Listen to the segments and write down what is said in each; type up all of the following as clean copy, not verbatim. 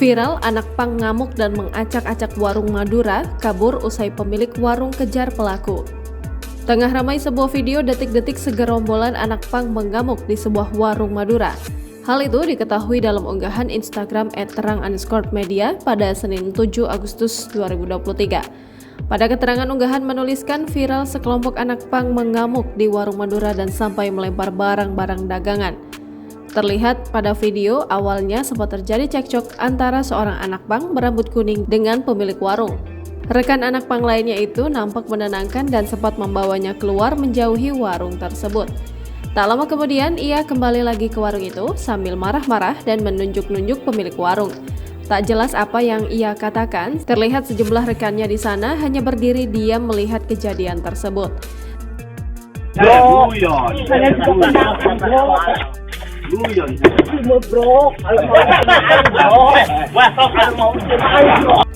Viral, anak pang ngamuk dan mengacak-acak warung Madura, kabur usai pemilik warung kejar pelaku. Tengah ramai sebuah video detik-detik segerombolan anak pang mengamuk di sebuah warung Madura. Hal itu diketahui dalam unggahan Instagram @terang_media pada Senin 7 Agustus 2023. Pada keterangan unggahan menuliskan viral sekelompok anak pang mengamuk di warung Madura dan sampai melempar barang-barang dagangan. Terlihat pada video awalnya sempat terjadi cekcok antara seorang anak pang berambut kuning dengan pemilik warung. Rekan anak pang lainnya itu nampak menenangkan dan sempat membawanya keluar menjauhi warung tersebut. Tak lama kemudian ia kembali lagi ke warung itu sambil marah-marah dan menunjuk-nunjuk pemilik warung. Tak jelas apa yang ia katakan, terlihat sejumlah rekannya di sana hanya berdiri diam melihat kejadian tersebut.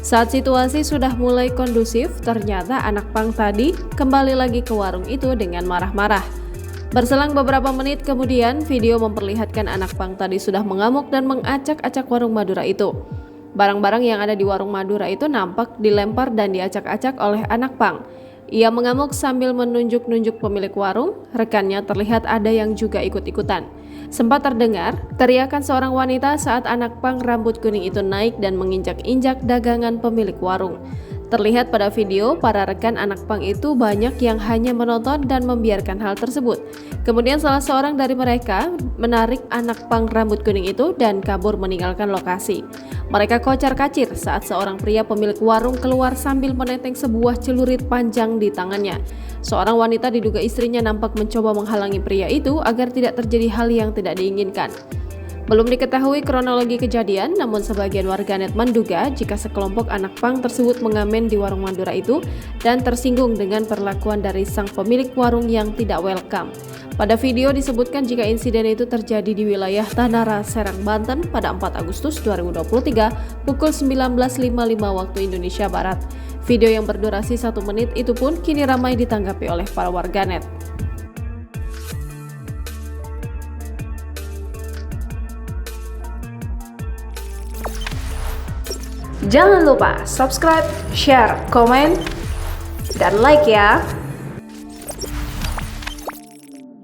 Saat situasi sudah mulai kondusif, ternyata anak pang tadi kembali lagi ke warung itu dengan marah-marah. Berselang beberapa menit kemudian, video memperlihatkan anak pang tadi sudah mengamuk dan mengacak-acak warung Madura itu. Barang-barang yang ada di warung Madura itu nampak dilempar dan diacak-acak oleh anak pang. Ia mengamuk sambil menunjuk-nunjuk pemilik warung, rekannya terlihat ada yang juga ikut-ikutan. Sempat terdengar teriakan seorang wanita saat anak pang rambut kuning itu naik dan menginjak-injak dagangan pemilik warung. Terlihat pada video, para rekan anak pang itu banyak yang hanya menonton dan membiarkan hal tersebut. Kemudian salah seorang dari mereka menarik anak pang rambut kuning itu dan kabur meninggalkan lokasi. Mereka kocar-kacir saat seorang pria pemilik warung keluar sambil menenteng sebuah celurit panjang di tangannya. Seorang wanita diduga istrinya nampak mencoba menghalangi pria itu agar tidak terjadi hal yang tidak diinginkan. Belum diketahui kronologi kejadian, namun sebagian warganet menduga jika sekelompok anak pang tersebut mengamen di warung Madura itu dan tersinggung dengan perlakuan dari sang pemilik warung yang tidak welcome. Pada video disebutkan jika insiden itu terjadi di wilayah Tanara, Serang, Banten pada 4 Agustus 2023 pukul 19.55 waktu Indonesia Barat. Video yang berdurasi 1 menit itu pun kini ramai ditanggapi oleh para warganet. Jangan lupa subscribe, share, komen, dan like ya!